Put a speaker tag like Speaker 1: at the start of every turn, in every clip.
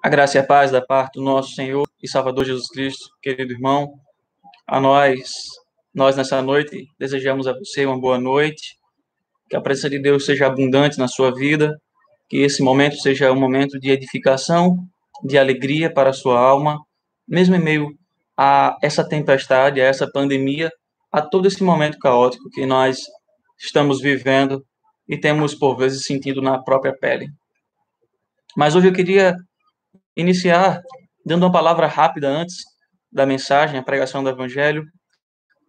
Speaker 1: A graça e a paz da parte do nosso Senhor e Salvador Jesus Cristo, querido irmão, a nós nessa noite desejamos a você uma boa noite, que a presença de Deus seja abundante na sua vida, que esse momento seja um momento de edificação, de alegria para a sua alma, mesmo em meio a essa tempestade, a essa pandemia, a todo esse momento caótico que nós estamos vivendo e temos por vezes sentido na própria pele. Mas hoje eu queria iniciar dando uma palavra rápida antes da mensagem, a pregação do Evangelho,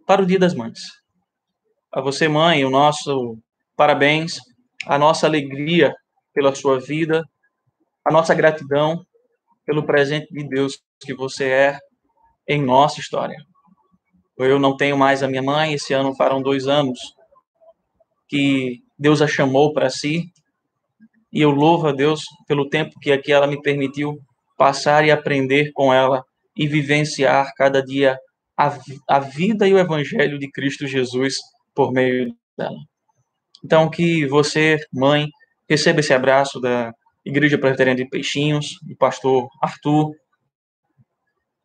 Speaker 1: para o Dia das Mães. A você, mãe, o nosso parabéns, a nossa alegria pela sua vida, a nossa gratidão pelo presente de Deus que você é em nossa história. Eu não tenho mais a minha mãe, esse ano farão 2 anos que Deus a chamou para si, e eu louvo a Deus pelo tempo que aqui ela me permitiu passar e aprender com ela e vivenciar cada dia a vida e o evangelho de Cristo Jesus por meio dela. Então, que você, mãe, receba esse abraço da Igreja Presbiteriana de Peixinhos, do pastor Arthur,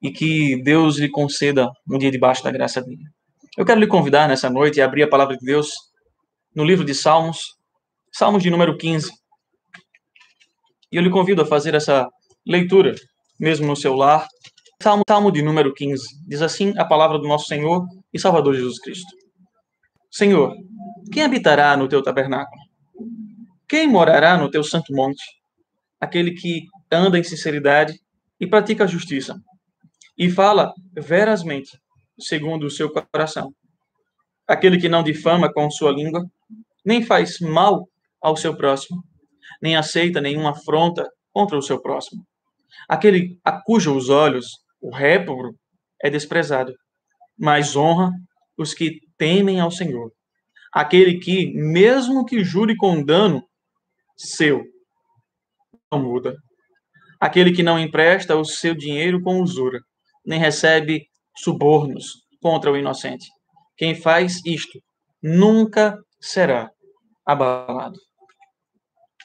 Speaker 1: e que Deus lhe conceda um dia debaixo da graça dele. Eu quero lhe convidar nessa noite a abrir a palavra de Deus no livro de Salmos, Salmos de número 15. E eu lhe convido a fazer essa leitura, mesmo no seu lar. Salmo de número 15. Diz assim a palavra do nosso Senhor e Salvador Jesus Cristo. Senhor, quem habitará no teu tabernáculo? Quem morará no teu santo monte? Aquele que anda em sinceridade e pratica a justiça, e fala verazmente, segundo o seu coração. Aquele que não difama com sua língua, nem faz mal ao seu próximo, nem aceita nenhuma afronta contra o seu próximo. Aquele a cujos olhos o réprobo é desprezado, mas honra os que temem ao Senhor. Aquele que, mesmo que jure com dano seu, não muda. Aquele que não empresta o seu dinheiro com usura, nem recebe subornos contra o inocente. Quem faz isto nunca será abalado.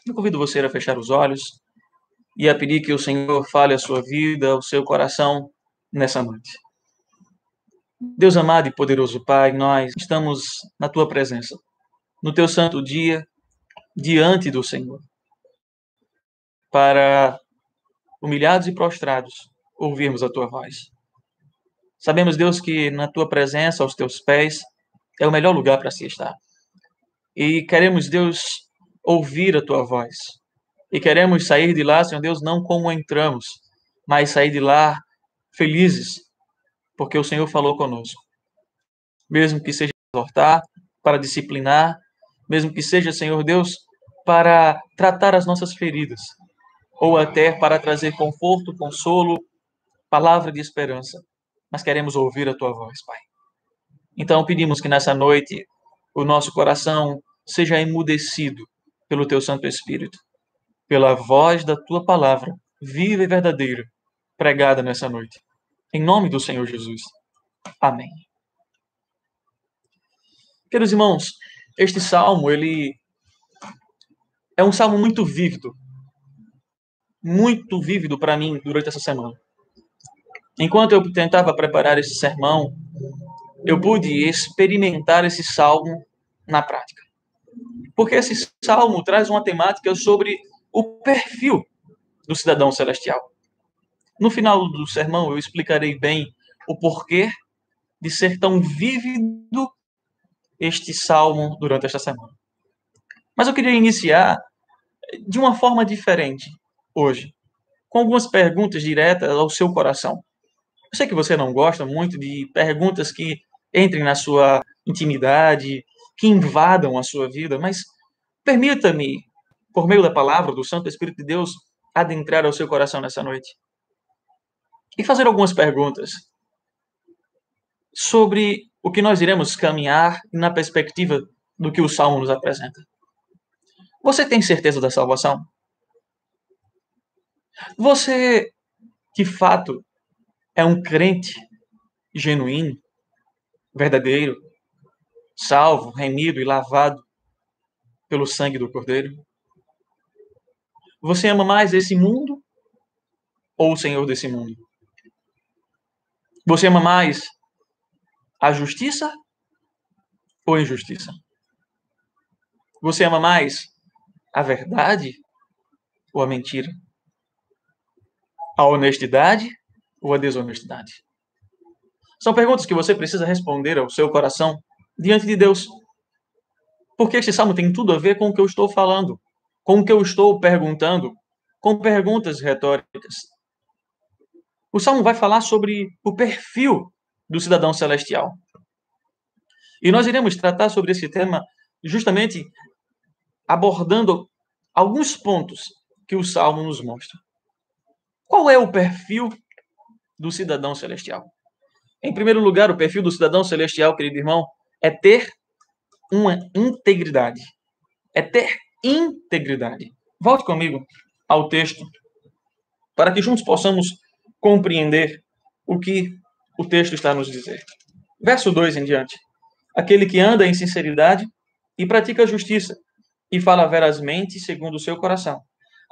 Speaker 1: Eu convido você a fechar os olhos e a pedir que o Senhor fale a sua vida, o seu coração nessa noite. Deus amado e poderoso Pai, nós estamos na tua presença, no teu santo dia, diante do Senhor, para, humilhados e prostrados, ouvirmos a tua voz. Sabemos, Deus, que na tua presença, aos teus pés, é o melhor lugar para se estar. E queremos, Deus, ouvir a tua voz. E queremos sair de lá, Senhor Deus, não como entramos, mas sair de lá felizes, porque o Senhor falou conosco. Mesmo que seja para exortar, para disciplinar, mesmo que seja, Senhor Deus, para tratar as nossas feridas, ou até para trazer conforto, consolo, palavra de esperança. Mas queremos ouvir a tua voz, Pai. Então pedimos que nessa noite o nosso coração seja emudecido pelo teu Santo Espírito, pela voz da tua palavra, viva e verdadeira, pregada nessa noite. Em nome do Senhor Jesus. Amém. Queridos irmãos, este salmo, ele é um salmo muito vívido para mim durante essa semana. Enquanto eu tentava preparar esse sermão, eu pude experimentar esse salmo na prática. Porque esse salmo traz uma temática sobre o perfil do cidadão celestial. No final do sermão, eu explicarei bem o porquê de ser tão vívido este salmo durante esta semana. Mas eu queria iniciar de uma forma diferente hoje, com algumas perguntas diretas ao seu coração. Eu sei que você não gosta muito de perguntas que entrem na sua intimidade, que invadam a sua vida, mas permita-me, por meio da palavra do Santo Espírito de Deus, adentrar ao seu coração nessa noite e fazer algumas perguntas sobre o que nós iremos caminhar na perspectiva do que o Salmo nos apresenta. Você tem certeza da salvação? Você, de fato, é um crente genuíno, verdadeiro, salvo, remido e lavado pelo sangue do Cordeiro? Você ama mais esse mundo ou o senhor desse mundo? Você ama mais a justiça ou a injustiça? Você ama mais a verdade ou a mentira? A honestidade ou a desonestidade? São perguntas que você precisa responder ao seu coração diante de Deus. Porque este salmo tem tudo a ver com o que eu estou falando, com o que eu estou perguntando, com perguntas retóricas. O salmo vai falar sobre o perfil do cidadão celestial. E nós iremos tratar sobre esse tema justamente abordando alguns pontos que o salmo nos mostra. Qual é o perfil do cidadão celestial? Em primeiro lugar, o perfil do cidadão celestial, querido irmão, é ter uma integridade. É ter integridade. Volte comigo ao texto, para que juntos possamos compreender o que o texto está a nos dizer. Verso 2 em diante. Aquele que anda em sinceridade e pratica a justiça, e fala verazmente segundo o seu coração.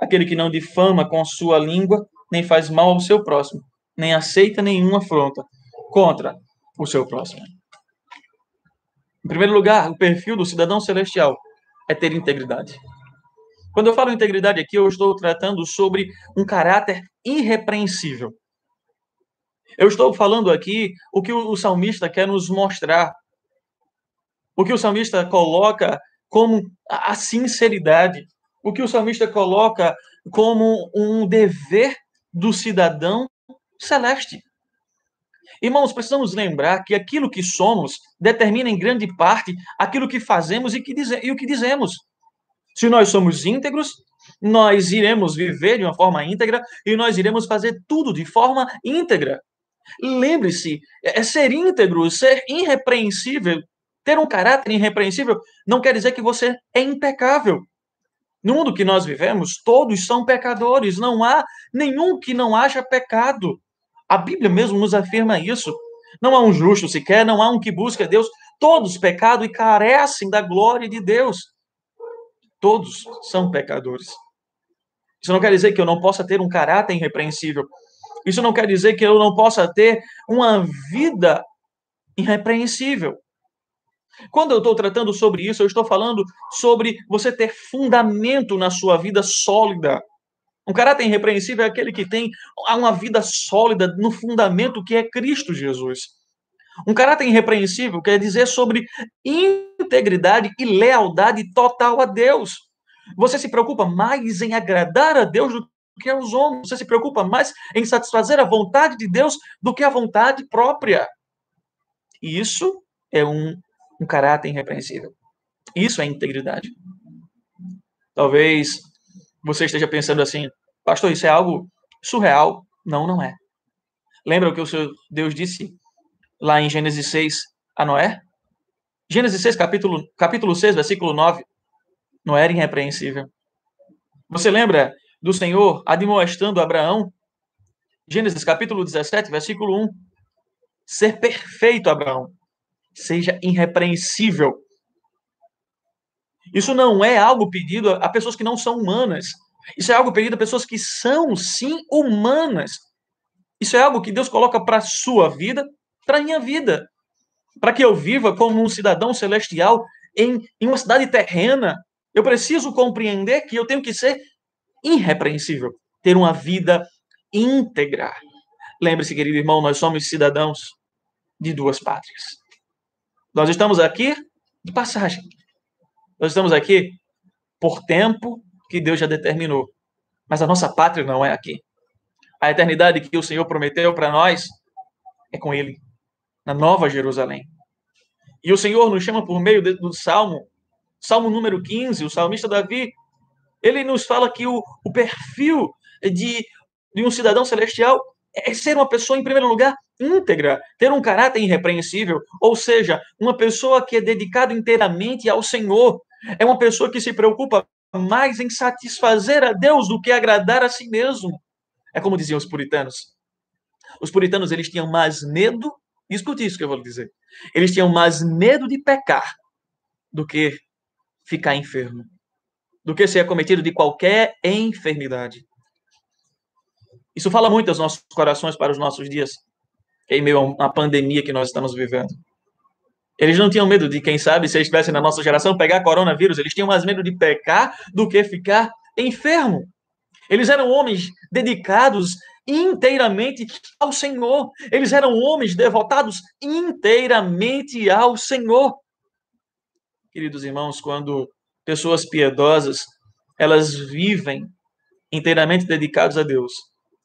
Speaker 1: Aquele que não difama com sua língua, nem faz mal ao seu próximo, nem aceita nenhuma afronta contra o seu próximo. Em primeiro lugar, o perfil do cidadão celestial é ter integridade. Quando eu falo integridade aqui, eu estou tratando sobre um caráter irrepreensível. Eu estou falando aqui o que o salmista quer nos mostrar. O que o salmista coloca como a sinceridade. O que o salmista coloca como um dever do cidadão celeste. Irmãos, precisamos lembrar que aquilo que somos determina em grande parte aquilo que fazemos e o que dizemos. Se nós somos íntegros, nós iremos viver de uma forma íntegra e nós iremos fazer tudo de forma íntegra. Lembre-se, ser íntegro, ser irrepreensível, ter um caráter irrepreensível, não quer dizer que você é impecável. No mundo que nós vivemos, todos são pecadores, não há nenhum que não haja pecado. A Bíblia mesmo nos afirma isso. Não há um justo sequer, não há um que busque a Deus. Todos pecado e carecem da glória de Deus. Todos são pecadores. Isso não quer dizer que eu não possa ter um caráter irrepreensível. Isso não quer dizer que eu não possa ter uma vida irrepreensível. Quando eu estou tratando sobre isso, eu estou falando sobre você ter fundamento na sua vida sólida. Um caráter irrepreensível é aquele que tem uma vida sólida no fundamento que é Cristo Jesus. Um caráter irrepreensível quer dizer sobre integridade e lealdade total a Deus. Você se preocupa mais em agradar a Deus do que aos homens. Você se preocupa mais em satisfazer a vontade de Deus do que a vontade própria. E isso é um caráter irrepreensível. Isso é integridade. Talvez você esteja pensando assim, pastor, isso é algo surreal. Não, não é. Lembra o que o seu Deus disse lá em Gênesis 6 a Noé? Gênesis 6, capítulo 6, versículo 9. Noé era irrepreensível. Você lembra do Senhor admoestando Abraão? Gênesis capítulo 17, versículo 1. Ser perfeito, Abraão. Seja irrepreensível. Isso não é algo pedido a pessoas que não são humanas. Isso é algo pedido a pessoas que são, sim, humanas. Isso é algo que Deus coloca para a sua vida, para a minha vida. Para que eu viva como um cidadão celestial em uma cidade terrena, eu preciso compreender que eu tenho que ser irrepreensível, ter uma vida íntegra. Lembre-se, querido irmão, nós somos cidadãos de duas pátrias. Nós estamos aqui de passagem. Nós estamos aqui por tempo que Deus já determinou. Mas a nossa pátria não é aqui. A eternidade que o Senhor prometeu para nós é com Ele, na Nova Jerusalém. E o Senhor nos chama por meio do Salmo número 15, o salmista Davi, ele nos fala que o perfil de um cidadão celestial é ser uma pessoa, em primeiro lugar, íntegra, ter um caráter irrepreensível, ou seja, uma pessoa que é dedicada inteiramente ao Senhor, é uma pessoa que se preocupa mais em satisfazer a Deus do que agradar a si mesmo. É como diziam os puritanos. Os puritanos, eles tinham mais medo, escute isso que eu vou lhe dizer, eles tinham mais medo de pecar do que ficar enfermo, do que ser acometido de qualquer enfermidade. Isso fala muito aos nossos corações para os nossos dias, em meio a uma pandemia que nós estamos vivendo. Eles não tinham medo de, quem sabe, se eles estivessem na nossa geração, pegar coronavírus. Eles tinham mais medo de pecar do que ficar enfermo. Eles eram homens dedicados inteiramente ao Senhor. Eles eram homens devotados inteiramente ao Senhor. Queridos irmãos, quando pessoas piedosas, elas vivem inteiramente dedicados a Deus,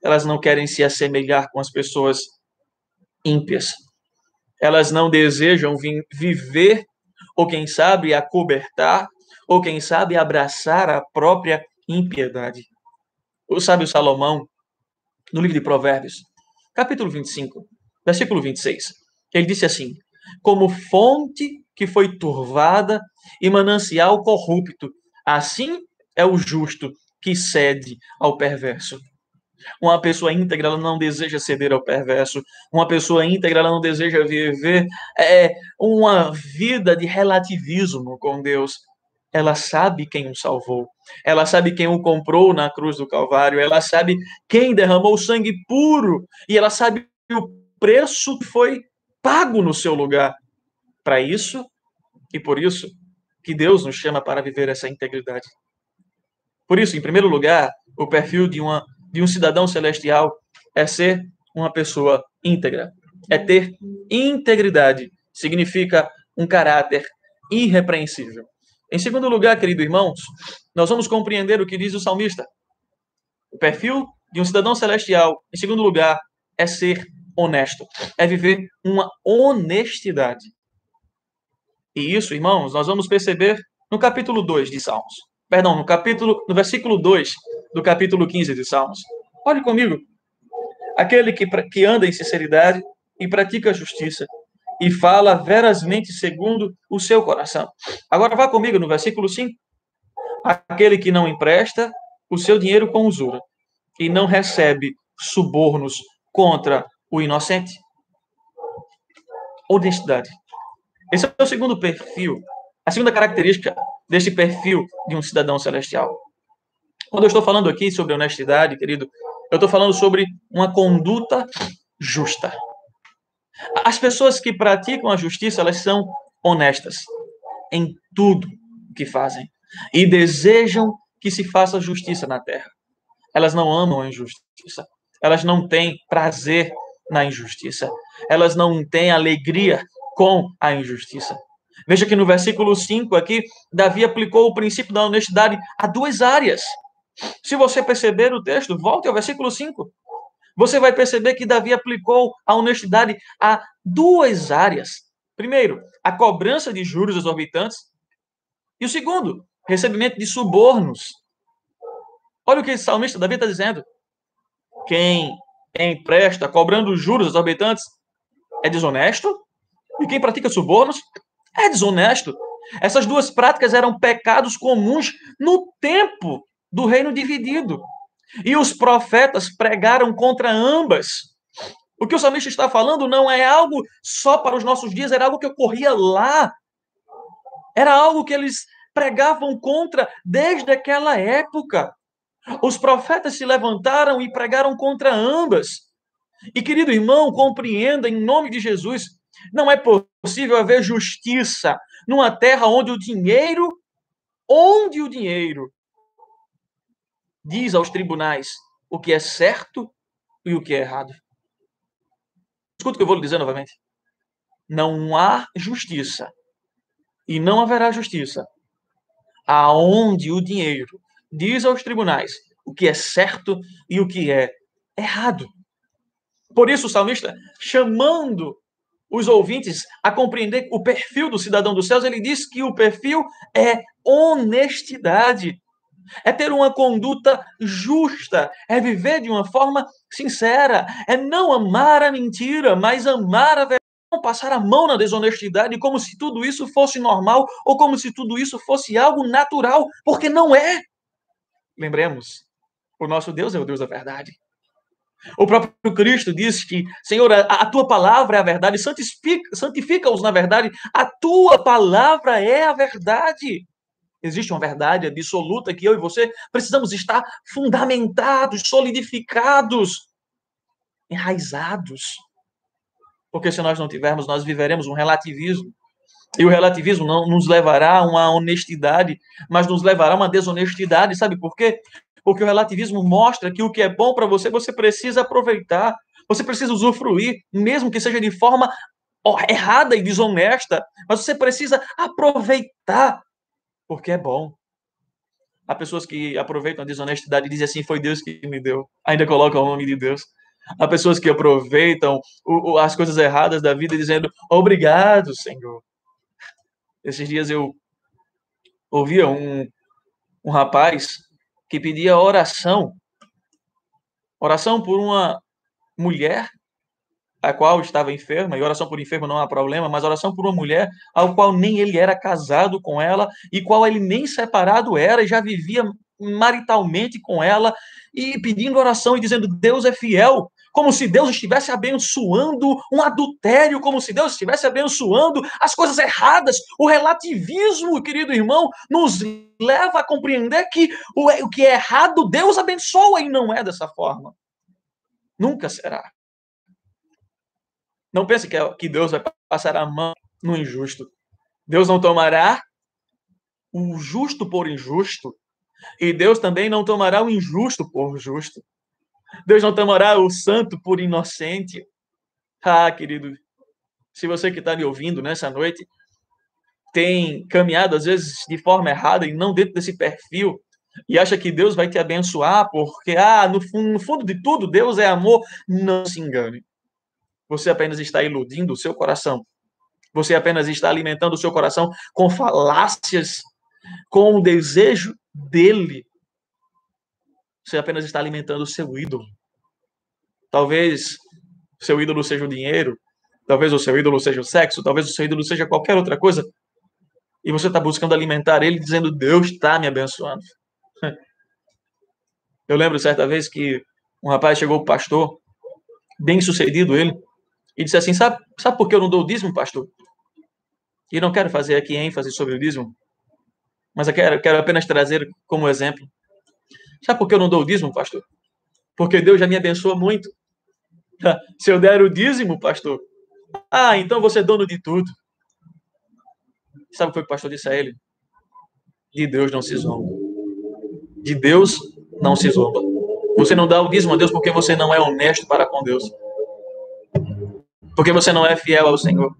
Speaker 1: elas não querem se assemelhar com as pessoas ímpias. Elas não desejam viver, ou quem sabe acobertar, ou quem sabe abraçar a própria impiedade. O sábio Salomão, no livro de Provérbios, capítulo 25, versículo 26, ele disse assim: como fonte que foi turvada e manancial corrupto, assim é o justo que cede ao perverso. Uma pessoa íntegra, ela não deseja ceder ao perverso. Uma pessoa íntegra, ela não deseja viver uma vida de relativismo com Deus. Ela sabe quem o salvou. Ela sabe quem o comprou na cruz do Calvário. Ela sabe quem derramou sangue puro. E ela sabe o preço que foi pago no seu lugar. Para isso, e por isso, que Deus nos chama para viver essa integridade. Por isso, em primeiro lugar, o perfil de um cidadão celestial é ser uma pessoa íntegra. É ter integridade. Significa um caráter irrepreensível. Em segundo lugar, queridos irmãos, nós vamos compreender o que diz o salmista. O perfil de um cidadão celestial, em segundo lugar, é ser honesto. É viver uma honestidade. E isso, irmãos, nós vamos perceber no capítulo 2 de Salmos. Perdão, no versículo 2 do capítulo 15 de Salmos. Olhe comigo. Aquele que anda em sinceridade e pratica a justiça e fala verazmente segundo o seu coração. Agora vá comigo no versículo 5. Aquele que não empresta o seu dinheiro com usura e não recebe subornos contra o inocente. Honestidade. Esse é o segundo perfil, a segunda característica deste perfil de um cidadão celestial. Quando eu estou falando aqui sobre honestidade, querido, eu estou falando sobre uma conduta justa. As pessoas que praticam a justiça, elas são honestas em tudo que fazem e desejam que se faça justiça na terra. Elas não amam a injustiça. Elas não têm prazer na injustiça. Elas não têm alegria com a injustiça. Veja que no versículo 5 aqui, Davi aplicou o princípio da honestidade a duas áreas. Se você perceber o texto, volte ao versículo 5. Você vai perceber que Davi aplicou a honestidade a duas áreas. Primeiro, a cobrança de juros exorbitantes. E o segundo, recebimento de subornos. Olha o que o salmista Davi está dizendo. Quem empresta cobrando juros exorbitantes é desonesto. E quem pratica subornos é desonesto. Essas duas práticas eram pecados comuns no tempo do reino dividido. E os profetas pregaram contra ambas. O que o salmista está falando não é algo só para os nossos dias, era algo que ocorria lá. Era algo que eles pregavam contra desde aquela época. Os profetas se levantaram e pregaram contra ambas. E, querido irmão, compreenda, em nome de Jesus, não é possível haver justiça numa terra onde o dinheiro diz aos tribunais o que é certo e o que é errado. Escuta o que eu vou lhe dizer novamente. Não há justiça e não haverá justiça aonde o dinheiro diz aos tribunais o que é certo e o que é errado. Por isso o salmista, chamando os ouvintes a compreender o perfil do cidadão dos céus, ele diz que o perfil é honestidade. É ter uma conduta justa, é viver de uma forma sincera, é não amar a mentira, mas amar a verdade, não passar a mão na desonestidade como se tudo isso fosse normal ou como se tudo isso fosse algo natural, porque não é. Lembremos, o nosso Deus é o Deus da verdade. O próprio Cristo diz que, Senhor, a tua palavra é a verdade, santifica-os na verdade, a tua palavra é a verdade. Existe uma verdade absoluta que eu e você precisamos estar fundamentados, solidificados, enraizados. Porque se nós não tivermos, nós viveremos um relativismo. E o relativismo não nos levará a uma honestidade, mas nos levará a uma desonestidade. Sabe por quê? Porque o relativismo mostra que o que é bom para você, você precisa aproveitar, você precisa usufruir, mesmo que seja de forma errada e desonesta, mas você precisa aproveitar, porque é bom. Há pessoas que aproveitam a desonestidade e dizem assim, foi Deus que me deu. Ainda colocam o nome de Deus. Há pessoas que aproveitam as coisas erradas da vida dizendo, obrigado, Senhor. Esses dias eu ouvia um rapaz que pedia oração por uma mulher a qual estava enferma, e oração por enfermo não há problema, mas oração por uma mulher ao qual nem ele era casado com ela, e qual ele nem separado era, e já vivia maritalmente com ela, e pedindo oração e dizendo, Deus é fiel, como se Deus estivesse abençoando um adultério, como se Deus estivesse abençoando as coisas erradas. O relativismo, querido irmão, nos leva a compreender que o que é errado, Deus abençoa, e não é dessa forma. Nunca será. Não pense que Deus vai passar a mão no injusto. Deus não tomará o justo por injusto. E Deus também não tomará o injusto por justo. Deus não tomará o santo por inocente. Ah, querido, se você que está me ouvindo nessa noite tem caminhado, às vezes, de forma errada e não dentro desse perfil, e acha que Deus vai te abençoar porque, no fundo de tudo, Deus é amor, não se engane. Você apenas está iludindo o seu coração. Você apenas está alimentando o seu coração com falácias, com o desejo dele. Você apenas está alimentando o seu ídolo. Talvez o seu ídolo seja o dinheiro, talvez o seu ídolo seja o sexo, talvez o seu ídolo seja qualquer outra coisa. E você está buscando alimentar ele, dizendo, Deus está me abençoando. Eu lembro certa vez que um rapaz chegou para o pastor, bem sucedido ele, e disse assim, sabe por que eu não dou o dízimo, pastor? E não quero fazer aqui ênfase sobre o dízimo, mas eu quero apenas trazer como exemplo. Sabe por que eu não dou o dízimo, pastor? Porque Deus já me abençoa muito. Se eu der o dízimo, pastor, então você é dono de tudo. Sabe o que o pastor disse a ele? De Deus não se zomba. De Deus não se zomba. Você não dá o dízimo a Deus porque você não é honesto para com Deus. Porque você não é fiel ao Senhor.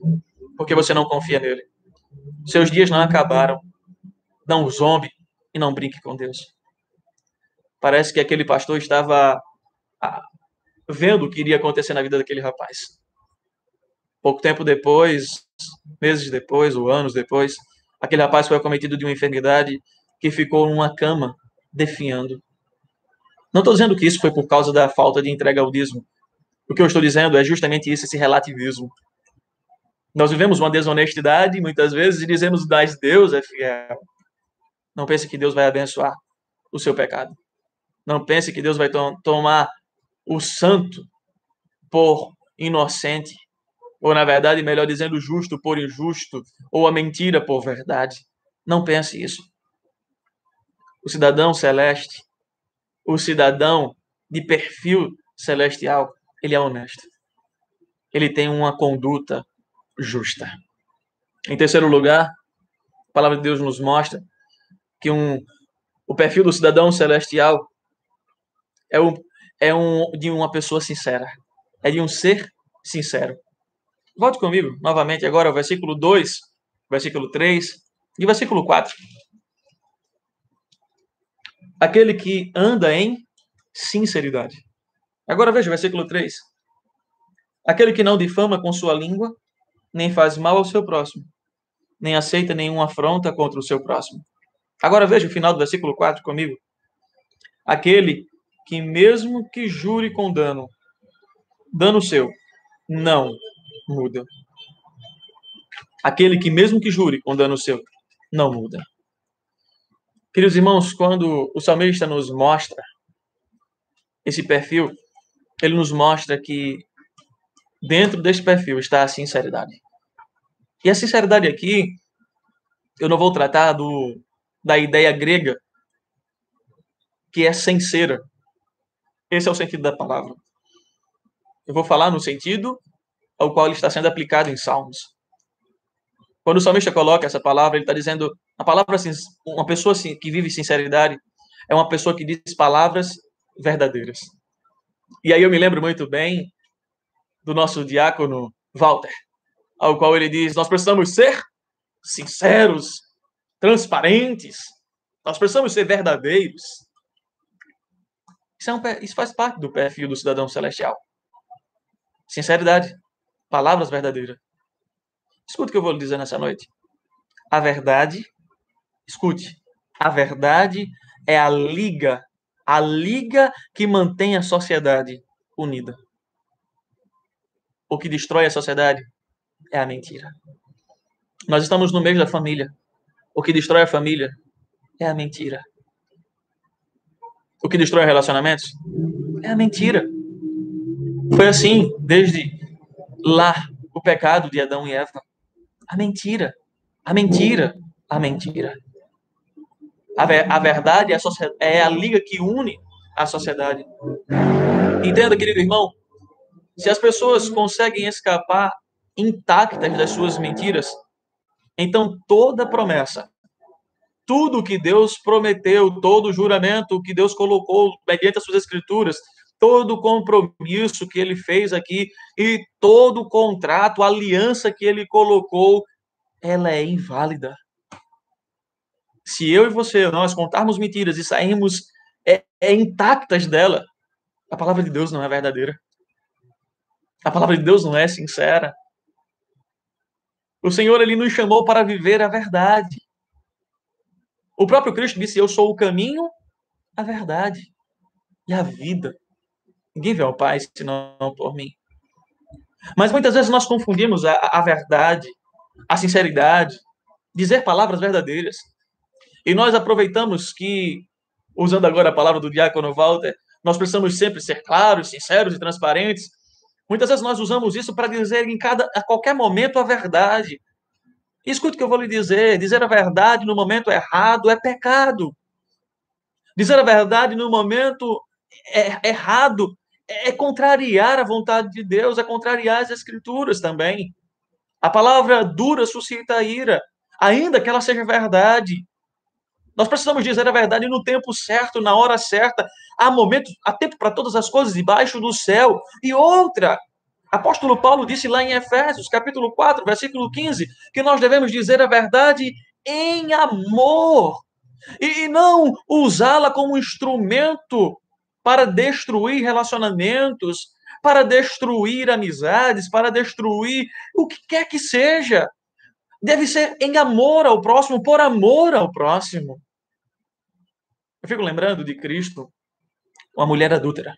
Speaker 1: Porque você não confia nele. Seus dias não acabaram. Não zombe e não brinque com Deus. Parece que aquele pastor estava vendo o que iria acontecer na vida daquele rapaz. Pouco tempo depois, meses depois, ou anos depois, aquele rapaz foi acometido de uma enfermidade que ficou numa cama, definhando. Não estou dizendo que isso foi por causa da falta de entrega ao dízimo. O que eu estou dizendo é justamente isso, esse relativismo. Nós vivemos uma desonestidade, muitas vezes, e dizemos, mas Deus é fiel. Não pense que Deus vai abençoar o seu pecado. Não pense que Deus vai tomar o santo por inocente, ou, na verdade, melhor dizendo, justo por injusto, ou a mentira por verdade. Não pense isso. O cidadão celeste, o cidadão de perfil celestial, ele é honesto. Ele tem uma conduta justa. Em terceiro lugar, a palavra de Deus nos mostra que o perfil do cidadão celestial é de uma pessoa sincera. É de um ser sincero. Volte comigo novamente agora ao versículo 2, versículo 3 e versículo 4. Aquele que anda em sinceridade. Agora veja o versículo 3. Aquele que não difama com sua língua, nem faz mal ao seu próximo, nem aceita nenhuma afronta contra o seu próximo. Agora veja o final do versículo 4 comigo. Aquele que mesmo que jure com dano seu, não muda. Aquele que mesmo que jure com dano seu, não muda. Queridos irmãos, quando o salmista nos mostra esse perfil, ele nos mostra que dentro desse perfil está a sinceridade. E a sinceridade aqui, eu não vou tratar da ideia grega, que é sincera. Esse é o sentido da palavra. Eu vou falar no sentido ao qual ele está sendo aplicado em Salmos. Quando o salmista coloca essa palavra, ele está dizendo, a palavra, uma pessoa que vive sinceridade é uma pessoa que diz palavras verdadeiras. E aí eu me lembro muito bem do nosso diácono Walter, ao qual ele diz, nós precisamos ser sinceros, transparentes, nós precisamos ser verdadeiros. Isso faz parte do perfil do cidadão celestial. Sinceridade, palavras verdadeiras. Escute o que eu vou lhe dizer nessa noite. A verdade, escute, a verdade é a liga que mantém a sociedade unida. O que destrói a sociedade é a mentira. Nós estamos no meio da família. O que destrói a família é a mentira. O que destrói relacionamentos é a mentira. Foi assim desde lá o pecado de Adão e Eva. A mentira. A mentira. A mentira. A verdade é a liga que une a sociedade. Entenda, querido irmão, se as pessoas conseguem escapar intactas das suas mentiras, então toda promessa, tudo que Deus prometeu, todo juramento que Deus colocou mediante as suas escrituras, todo compromisso que ele fez aqui e todo contrato, aliança que ele colocou, ela é inválida. Se eu e você, nós contarmos mentiras e sairmos intactas dela, a palavra de Deus não é verdadeira. A palavra de Deus não é sincera. O Senhor, ele nos chamou para viver a verdade. O próprio Cristo disse, eu sou o caminho, a verdade e a vida. Ninguém vê ao Pai senão por mim. Mas muitas vezes nós confundimos a verdade, a sinceridade, dizer palavras verdadeiras. E nós aproveitamos que, usando agora a palavra do diácono Walter, nós precisamos sempre ser claros, sinceros e transparentes. Muitas vezes nós usamos isso para dizer a qualquer momento a verdade. E escute o que eu vou lhe dizer. Dizer a verdade no momento errado é pecado. Dizer a verdade no momento errado é contrariar a vontade de Deus, é contrariar as escrituras também. A palavra dura suscita ira, ainda que ela seja verdade. Nós precisamos dizer a verdade no tempo certo, na hora certa. Há tempo para todas as coisas debaixo do céu. E outra, apóstolo Paulo disse lá em Efésios, capítulo 4, versículo 15, que nós devemos dizer a verdade em amor. E não usá-la como instrumento para destruir relacionamentos, para destruir amizades, para destruir o que quer que seja. Deve ser em amor ao próximo, por amor ao próximo. Eu fico lembrando de Cristo, uma mulher adúltera.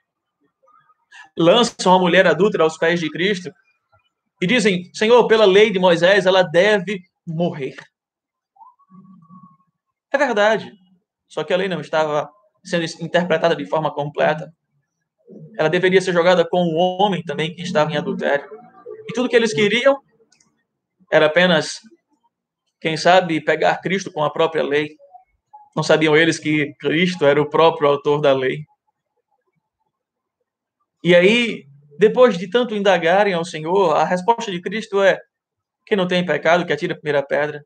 Speaker 1: Lançam uma mulher adúltera aos pés de Cristo e dizem, Senhor, pela lei de Moisés, ela deve morrer. É verdade. Só que a lei não estava sendo interpretada de forma completa. Ela deveria ser jogada com um homem também que estava em adultério. E tudo que eles queriam era apenas, quem sabe, pegar Cristo com a própria lei. Não sabiam eles que Cristo era o próprio autor da lei. E aí, depois de tanto indagarem ao Senhor, a resposta de Cristo é: quem não tem pecado, que atire a primeira pedra.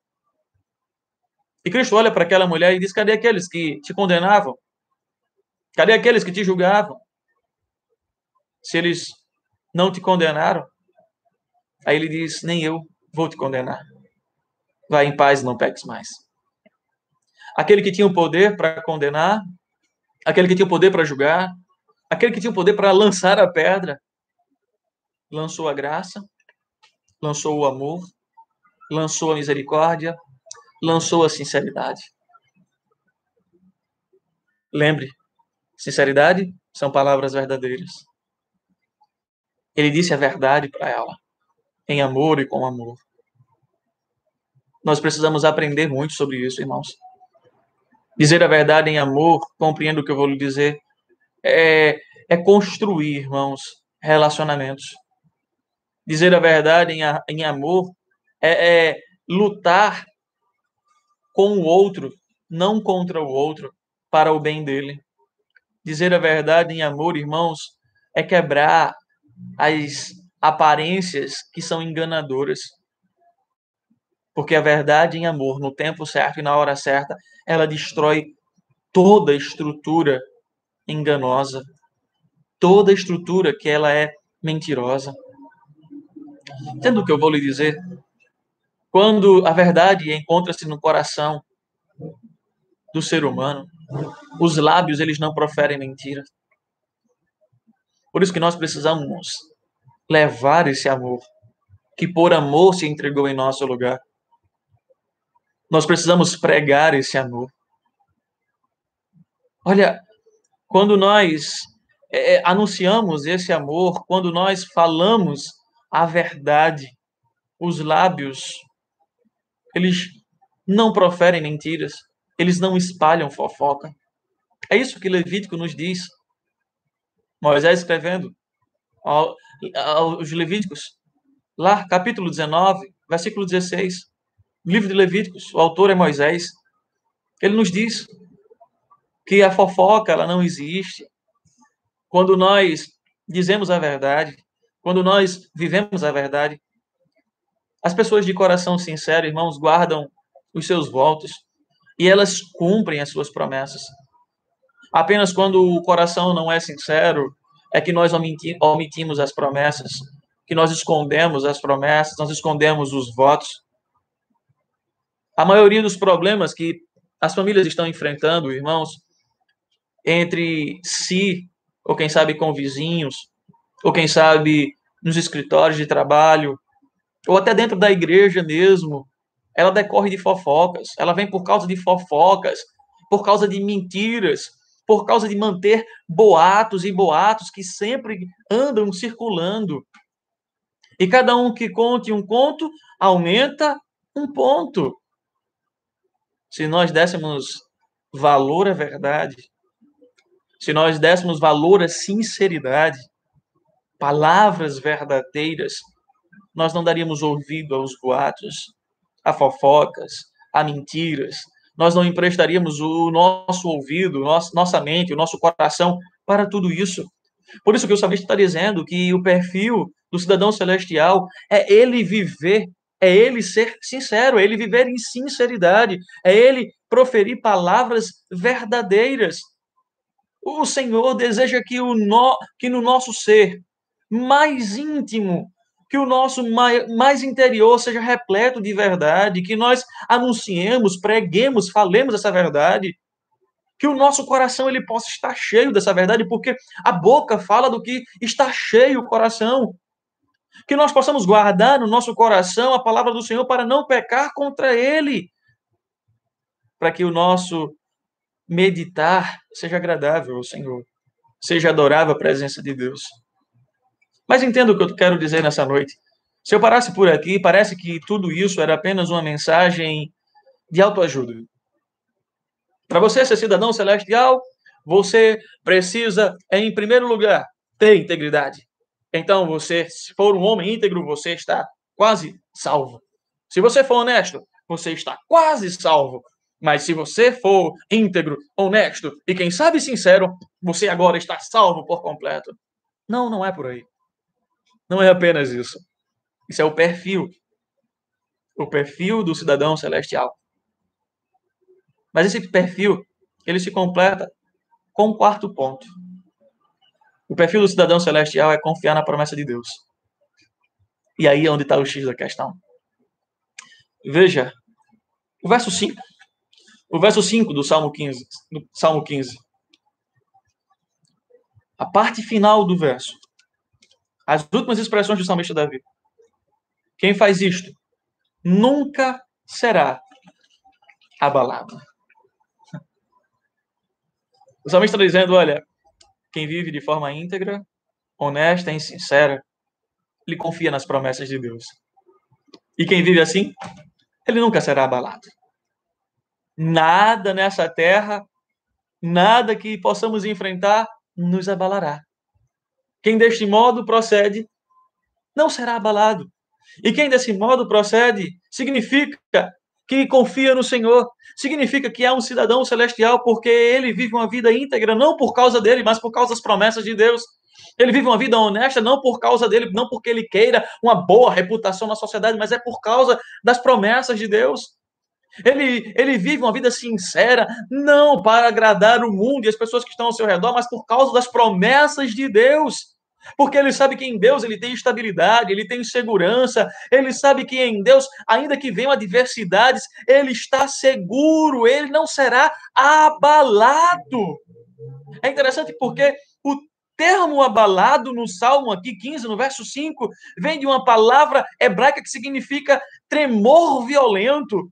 Speaker 1: E Cristo olha para aquela mulher e diz: cadê aqueles que te condenavam? Cadê aqueles que te julgavam? Se eles não te condenaram, aí ele diz: nem eu vou te condenar. Vai em paz, não peques mais. Aquele que tinha o poder para condenar, aquele que tinha o poder para julgar, aquele que tinha o poder para lançar a pedra, lançou a graça, lançou o amor, lançou a misericórdia, lançou a sinceridade. Lembre, sinceridade são palavras verdadeiras. Ele disse a verdade para ela, em amor e com amor. Nós precisamos aprender muito sobre isso, irmãos. Dizer a verdade em amor, compreendo o que eu vou lhe dizer, é construir, irmãos, relacionamentos. Dizer a verdade em amor é lutar com o outro não contra o outro, para o bem dele. Dizer a verdade em amor, irmãos, é quebrar as aparências que são enganadoras. Porque a verdade em amor, no tempo certo e na hora certa, ela destrói toda estrutura enganosa, toda estrutura que ela é mentirosa. Entendo o que eu vou lhe dizer? Quando a verdade encontra-se no coração do ser humano, os lábios eles não proferem mentira. Por isso que nós precisamos levar esse amor, que por amor se entregou em nosso lugar. Nós precisamos pregar esse amor. Olha, quando nós anunciamos esse amor, quando nós falamos a verdade, os lábios, eles não proferem mentiras, eles não espalham fofoca. É isso que Levítico nos diz. Moisés escrevendo aos Levíticos, lá, capítulo 19, versículo 16, livro de Levíticos, o autor é Moisés. Ele nos diz que a fofoca ela não existe. Quando nós dizemos a verdade, quando nós vivemos a verdade, as pessoas de coração sincero, irmãos, guardam os seus votos e elas cumprem as suas promessas. Apenas quando o coração não é sincero é que nós omitimos as promessas, que nós escondemos as promessas, nós escondemos os votos. A maioria dos problemas que as famílias estão enfrentando, irmãos, entre si, ou quem sabe com vizinhos, ou quem sabe nos escritórios de trabalho, ou até dentro da igreja mesmo, ela decorre de fofocas. Ela vem por causa de fofocas, por causa de mentiras, por causa de manter boatos e boatos que sempre andam circulando. E cada um que conte um conto aumenta um ponto. Se nós dessemos valor à verdade, se nós dessemos valor à sinceridade, palavras verdadeiras, nós não daríamos ouvido aos boatos, a fofocas, a mentiras. Nós não emprestaríamos o nosso ouvido, nossa mente, o nosso coração para tudo isso. Por isso que o salmista está dizendo que o perfil do cidadão celestial é ele viver, é ele ser sincero, é ele viver em sinceridade, é ele proferir palavras verdadeiras. O Senhor deseja que no nosso ser mais íntimo, que o nosso mais interior seja repleto de verdade, que nós anunciemos, preguemos, falemos essa verdade, que o nosso coração ele possa estar cheio dessa verdade, porque a boca fala do que está cheio o coração. Que nós possamos guardar no nosso coração a palavra do Senhor para não pecar contra ele, para que o nosso meditar seja agradável ao Senhor, seja adorável a presença de Deus. Mas entenda o que eu quero dizer nessa noite. Se eu parasse por aqui, parece que tudo isso era apenas uma mensagem de autoajuda. Para você ser cidadão celestial, você precisa, em primeiro lugar, ter integridade. Então, você, se for um homem íntegro, você está quase salvo. Se você for honesto, você está quase salvo. Mas se você for íntegro, honesto e, quem sabe, sincero, você agora está salvo por completo. Não, não é por aí. Não é apenas isso. Isso é o perfil do cidadão celestial. Mas esse perfil, ele se completa com um quarto ponto. O perfil do cidadão celestial é confiar na promessa de Deus. E aí é onde está o X da questão. Veja, o verso 5. O verso 5 do Salmo 15. Do Salmo 15. A parte final do verso. As últimas expressões do salmista Davi. Quem faz isto nunca será abalado. O salmista está dizendo, olha, quem vive de forma íntegra, honesta e sincera, ele confia nas promessas de Deus. E quem vive assim, ele nunca será abalado. Nada nessa terra, nada que possamos enfrentar, nos abalará. Quem deste modo procede, não será abalado. E quem desse modo procede, significa que confia no Senhor. Significa que é um cidadão celestial porque ele vive uma vida íntegra, não por causa dele, mas por causa das promessas de Deus. Ele vive uma vida honesta não por causa dele, não porque ele queira uma boa reputação na sociedade, mas é por causa das promessas de Deus. Ele vive uma vida sincera, não para agradar o mundo e as pessoas que estão ao seu redor, mas por causa das promessas de Deus. Porque ele sabe que em Deus ele tem estabilidade, ele tem segurança, ele sabe que em Deus, ainda que venham adversidades, ele está seguro, ele não será abalado. É interessante porque o termo abalado no Salmo aqui 15, no verso 5, vem de uma palavra hebraica que significa tremor violento.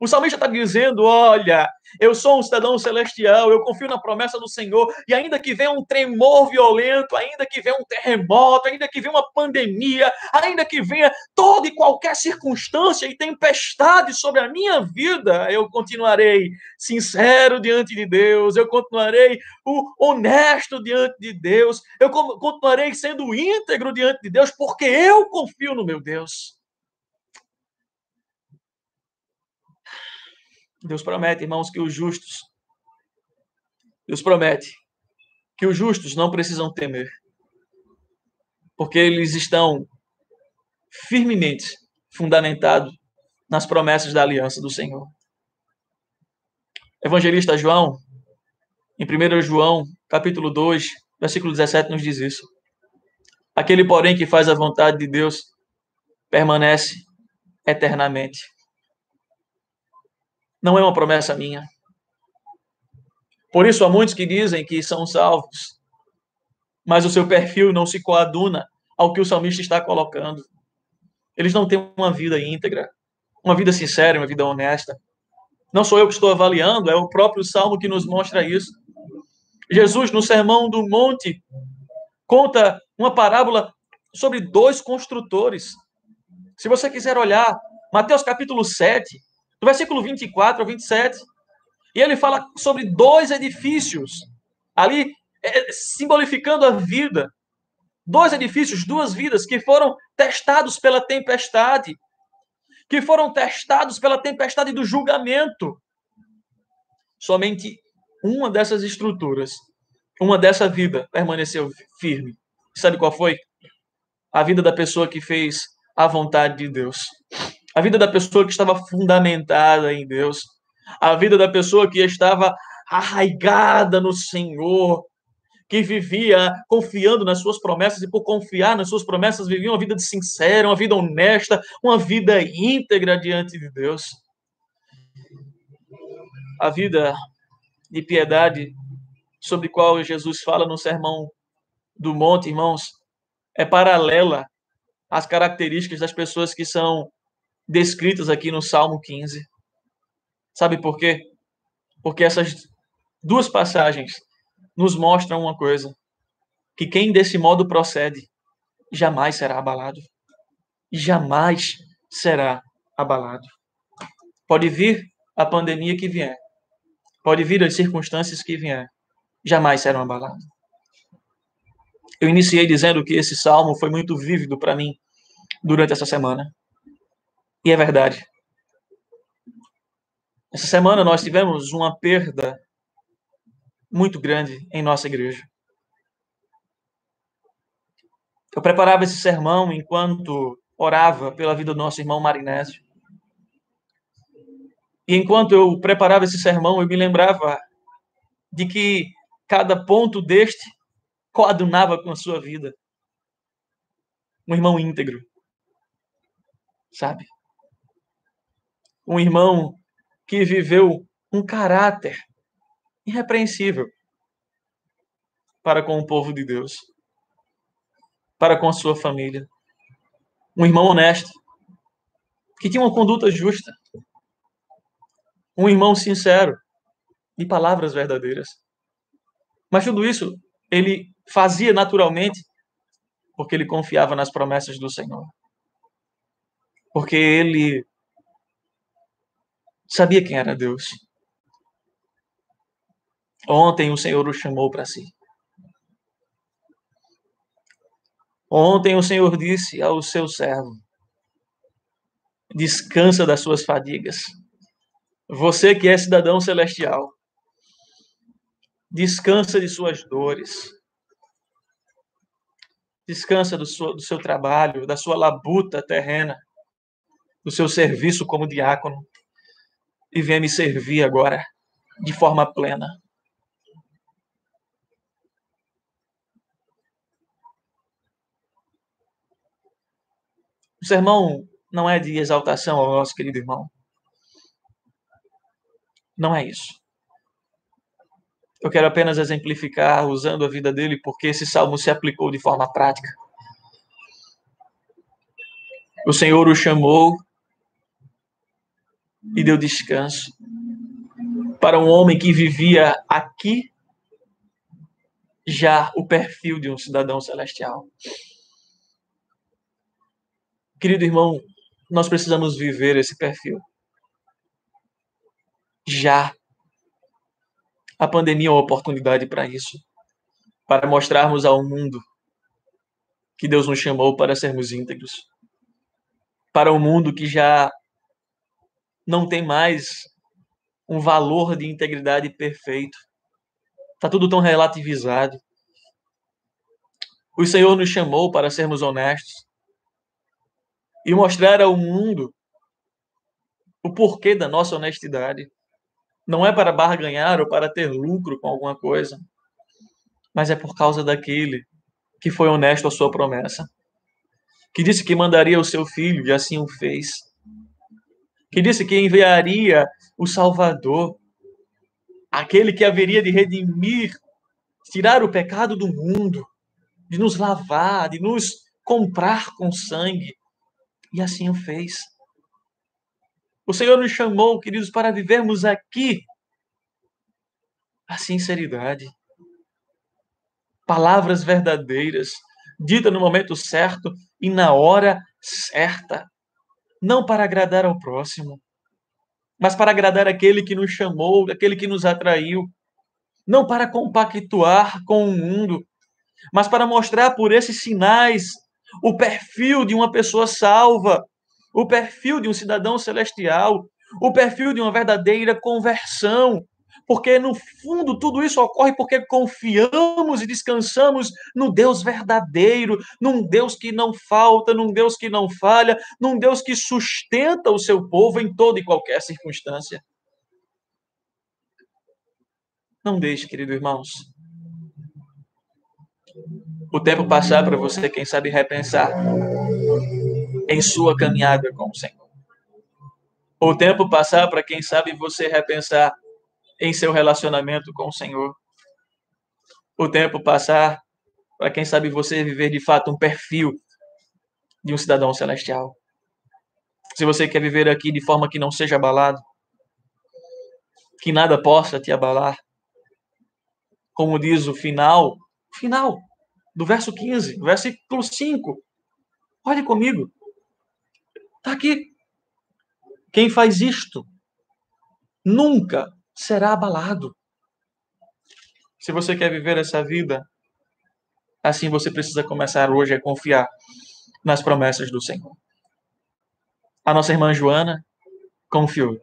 Speaker 1: O salmista está dizendo: olha, eu sou um cidadão celestial, eu confio na promessa do Senhor, e ainda que venha um tremor violento, ainda que venha um terremoto, ainda que venha uma pandemia, ainda que venha toda e qualquer circunstância e tempestade sobre a minha vida, eu continuarei sincero diante de Deus, eu continuarei honesto diante de Deus, eu continuarei sendo íntegro diante de Deus, porque eu confio no meu Deus. Deus promete, irmãos, que os justos, Deus promete que os justos não precisam temer, porque eles estão firmemente fundamentados nas promessas da aliança do Senhor. Evangelista João, em 1 João, capítulo 2, versículo 17, nos diz isso. Aquele, porém, que faz a vontade de Deus permanece eternamente. Não é uma promessa minha. Por isso, há muitos que dizem que são salvos, mas o seu perfil não se coaduna ao que o salmista está colocando. Eles não têm uma vida íntegra, uma vida sincera, uma vida honesta. Não sou eu que estou avaliando, é o próprio Salmo que nos mostra isso. Jesus, no Sermão do Monte, conta uma parábola sobre dois construtores. Se você quiser olhar, Mateus capítulo 7, do versículo 24 ao 27, e ele fala sobre dois edifícios, ali simbolificando a vida. Dois edifícios, duas vidas que foram testados pela tempestade, que foram testados pela tempestade do julgamento. Somente uma dessas estruturas, uma dessa vida permaneceu firme. Sabe qual foi? A vida da pessoa que fez a vontade de Deus. A vida da pessoa que estava fundamentada em Deus. A vida da pessoa que estava arraigada no Senhor, que vivia confiando nas suas promessas e por confiar nas suas promessas vivia uma vida sincera, uma vida honesta, uma vida íntegra diante de Deus. A vida de piedade sobre qual Jesus fala no Sermão do Monte, irmãos, é paralela às características das pessoas que são descritas aqui no Salmo 15. Sabe por quê? Porque essas duas passagens nos mostram uma coisa, que quem desse modo procede jamais será abalado. Jamais será abalado. Pode vir a pandemia que vier, pode vir as circunstâncias que vier, jamais serão abalados. Eu iniciei dizendo que esse salmo foi muito vívido para mim durante essa semana. E é verdade. Essa semana nós tivemos uma perda muito grande em nossa igreja. Eu preparava esse sermão enquanto orava pela vida do nosso irmão Marinésio. E enquanto eu preparava esse sermão, eu me lembrava de que cada ponto deste coadunava com a sua vida. Um irmão íntegro, sabe? Um irmão que viveu um caráter irrepreensível para com o povo de Deus, para com a sua família. Um irmão honesto, que tinha uma conduta justa. Um irmão sincero, de palavras verdadeiras. Mas tudo isso ele fazia naturalmente porque ele confiava nas promessas do Senhor. Porque ele sabia quem era Deus. Ontem o Senhor o chamou para si. Ontem o Senhor disse ao seu servo: descansa das suas fadigas. Você que é cidadão celestial, descansa de suas dores, descansa do seu trabalho, da sua labuta terrena, do seu serviço como diácono, e venha me servir agora de forma plena. O sermão não é de exaltação ao nosso querido irmão. Não é isso. Eu quero apenas exemplificar usando a vida dele, porque esse salmo se aplicou de forma prática. O Senhor o chamou e deu descanso para um homem que vivia aqui já o perfil de um cidadão celestial. Querido irmão, nós precisamos viver esse perfil. Já. A pandemia é uma oportunidade para isso, para mostrarmos ao mundo que Deus nos chamou para sermos íntegros, para um mundo que já não tem mais um valor de integridade perfeito. Está tudo tão relativizado. O Senhor nos chamou para sermos honestos e mostrar ao mundo o porquê da nossa honestidade. Não é para barganhar ou para ter lucro com alguma coisa, mas é por causa daquele que foi honesto à sua promessa, que disse que mandaria o seu filho e assim o fez, que disse que enviaria o Salvador, aquele que haveria de redimir, tirar o pecado do mundo, de nos lavar, de nos comprar com sangue, e assim o fez. O Senhor nos chamou, queridos, para vivermos aqui a sinceridade, palavras verdadeiras, ditas no momento certo e na hora certa, não para agradar ao próximo, mas para agradar aquele que nos chamou, aquele que nos atraiu, não para compactuar com o mundo, mas para mostrar por esses sinais o perfil de uma pessoa salva, o perfil de um cidadão celestial, o perfil de uma verdadeira conversão. Porque, no fundo, tudo isso ocorre porque confiamos e descansamos no Deus verdadeiro, num Deus que não falta, num Deus que não falha, num Deus que sustenta o seu povo em toda e qualquer circunstância. Não deixe, querido irmãos, o tempo passar para você, quem sabe, repensar em sua caminhada com o Senhor. O tempo passar para, quem sabe, você repensar em seu relacionamento com o Senhor. O tempo passar para, quem sabe, você viver de fato um perfil de um cidadão celestial. Se você quer viver aqui de forma que não seja abalado, que nada possa te abalar, como diz o final do verso 15, versículo 5. Olhe comigo. Está aqui. Quem faz isto nunca será abalado. Se você quer viver essa vida, assim você precisa começar hoje a confiar nas promessas do Senhor. A nossa irmã Joana confiou.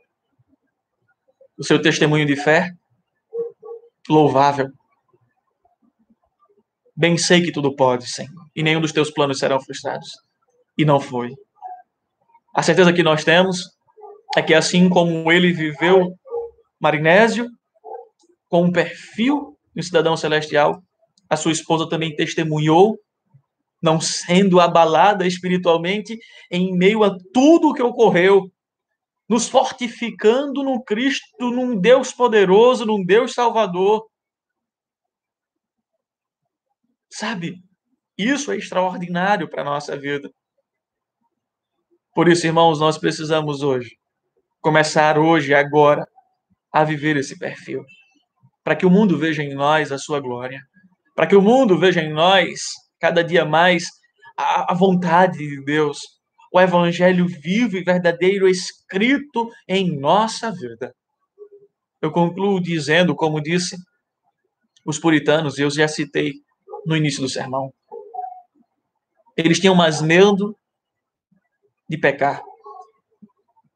Speaker 1: O seu testemunho de fé, louvável. Bem sei que tudo pode, Senhor, e nenhum dos teus planos serão frustrados. E não foi. A certeza que nós temos é que assim como ele viveu marinésio, com um perfil de um cidadão celestial, a sua esposa também testemunhou, não sendo abalada espiritualmente em meio a tudo o que ocorreu, nos fortificando no Cristo, num Deus poderoso, num Deus salvador. Sabe, isso é extraordinário para a nossa vida. Por isso, irmãos, nós precisamos hoje, começar hoje, agora, a viver esse perfil. Para que o mundo veja em nós a sua glória. Para que o mundo veja em nós, cada dia mais, a vontade de Deus. O evangelho vivo e verdadeiro escrito em nossa vida. Eu concluo dizendo, como disse os puritanos, eu já citei no início do sermão. Eles tinham mais medo de pecar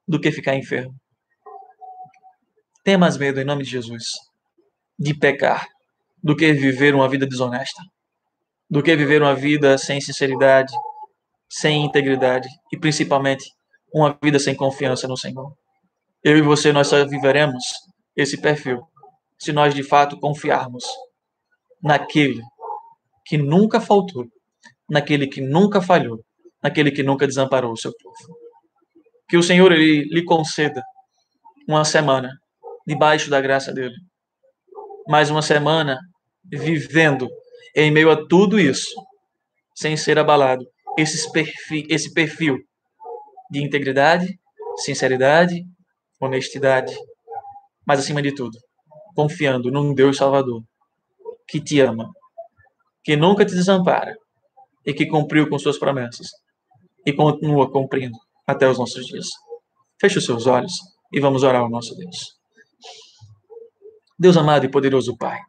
Speaker 1: do que ficar enfermo. Tenha mais medo, em nome de Jesus, de pecar, do que viver uma vida desonesta, do que viver uma vida sem sinceridade, sem integridade e, principalmente, uma vida sem confiança no Senhor. Eu e você, nós só viveremos esse perfil se nós, de fato, confiarmos naquele que nunca faltou, naquele que nunca falhou, naquele que nunca desamparou o seu povo. Que o Senhor ele lhe conceda uma semana debaixo da graça dele. Mais uma semana vivendo em meio a tudo isso, sem ser abalado. Esse perfil de integridade, sinceridade, honestidade, mas acima de tudo, confiando num Deus Salvador que te ama, que nunca te desampara e que cumpriu com suas promessas e continua cumprindo até os nossos dias. Feche os seus olhos e vamos orar ao nosso Deus. Deus amado e poderoso Pai,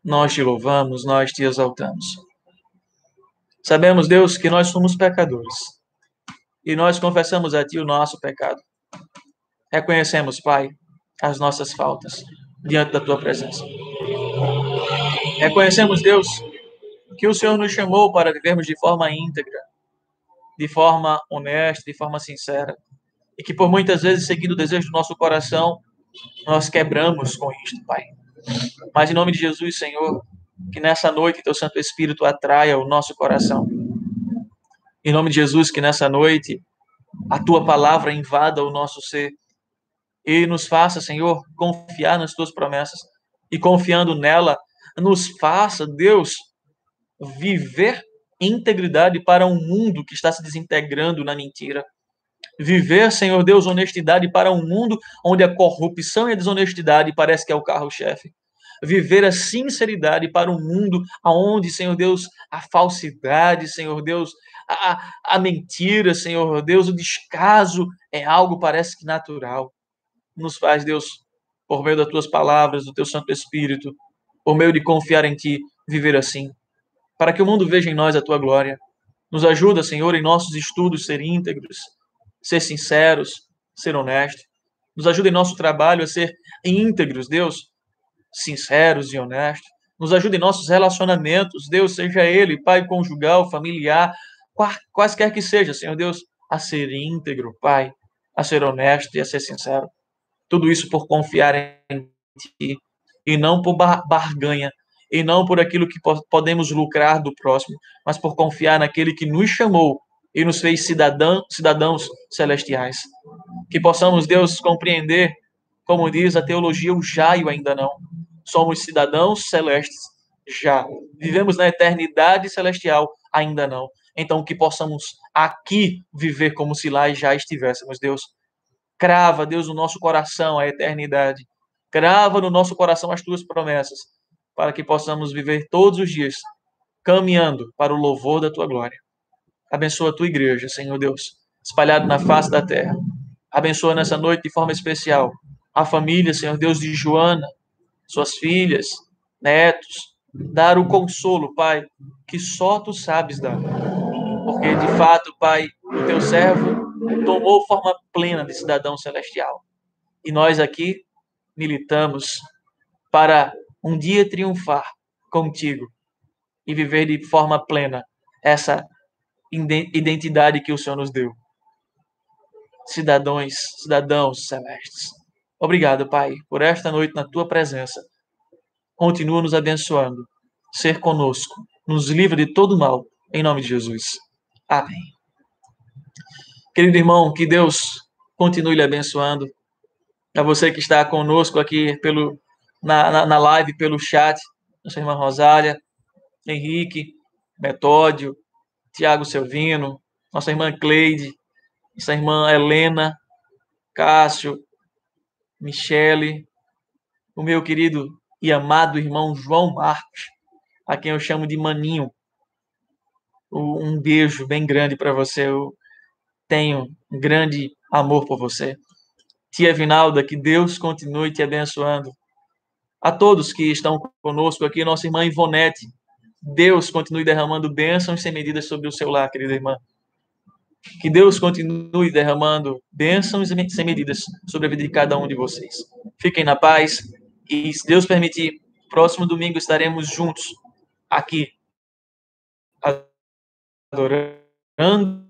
Speaker 1: nós te louvamos, nós te exaltamos. Sabemos, Deus, que nós somos pecadores e nós confessamos a Ti o nosso pecado. Reconhecemos, Pai, as nossas faltas diante da Tua presença. Reconhecemos, Deus, que o Senhor nos chamou para vivermos de forma íntegra, de forma honesta, de forma sincera, e que por muitas vezes, seguindo o desejo do nosso coração, nós quebramos com isto, Pai. Mas em nome de Jesus, Senhor, que nessa noite Teu Santo Espírito atraia o nosso coração. Em nome de Jesus, que nessa noite a Tua palavra invada o nosso ser e nos faça, Senhor, confiar nas Tuas promessas e confiando nela, nos faça, Deus, viver integridade para um mundo que está se desintegrando na mentira. Viver, Senhor Deus, honestidade para um mundo onde a corrupção e a desonestidade parece que é o carro-chefe. Viver a sinceridade para um mundo onde, Senhor Deus, a falsidade, Senhor Deus, a mentira, Senhor Deus, o descaso é algo parece que natural. Nos faz, Deus, por meio das Tuas palavras, do Teu Santo Espírito, por meio de confiar em Ti, viver assim, para que o mundo veja em nós a Tua glória. Nos ajuda, Senhor, em nossos estudos ser íntegros, ser sinceros, ser honestos. Nos ajuda em nosso trabalho a ser íntegros, Deus, sinceros e honestos. Nos ajuda em nossos relacionamentos, Deus, seja ele pai conjugal, familiar, quaisquer que seja, Senhor Deus, a ser íntegro, Pai, a ser honesto e a ser sincero. Tudo isso por confiar em Ti e não por barganha, e não por aquilo que podemos lucrar do próximo, mas por confiar naquele que nos chamou e nos fez cidadãos celestiais. Que possamos, Deus, compreender, como diz a teologia, o já e o ainda não. Somos cidadãos celestes já. Vivemos na eternidade celestial ainda não. Então, que possamos aqui viver como se lá já estivéssemos, Deus. Crava, Deus, no nosso coração a eternidade. Crava no nosso coração as Tuas promessas, para que possamos viver todos os dias caminhando para o louvor da Tua glória. Abençoa a Tua igreja, Senhor Deus, espalhada na face da terra. Abençoa nessa noite de forma especial a família, Senhor Deus, de Joana, suas filhas, netos. Dar o consolo, Pai, que só Tu sabes dar. Porque, de fato, Pai, o Teu servo tomou forma plena de cidadão celestial. E nós aqui militamos para um dia triunfar contigo e viver de forma plena essa identidade que o Senhor nos deu. Cidadãos celestes. Obrigado, Pai, por esta noite na Tua presença. Continua nos abençoando. Ser conosco. Nos livra de todo mal. Em nome de Jesus. Amém. Querido irmão, que Deus continue lhe abençoando. A você que está conosco aqui na live, pelo chat, nossa irmã Rosália, Henrique, Metódio, Tiago Selvino, nossa irmã Cleide, nossa irmã Helena, Cássio, Michele, o meu querido e amado irmão João Marcos, a quem eu chamo de Maninho. Um beijo bem grande para você. Eu tenho um grande amor por você. Tia Vinalda, que Deus continue te abençoando. A todos que estão conosco aqui, nossa irmã Ivonete, Deus continue derramando bênçãos sem medidas sobre o seu lar, querida irmã. Que Deus continue derramando bênçãos sem medidas sobre a vida de cada um de vocês. Fiquem na paz e, se Deus permitir, próximo domingo estaremos juntos aqui, adorando,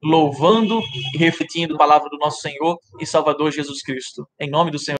Speaker 1: louvando e refletindo a palavra do nosso Senhor e Salvador Jesus Cristo. Em nome do Senhor.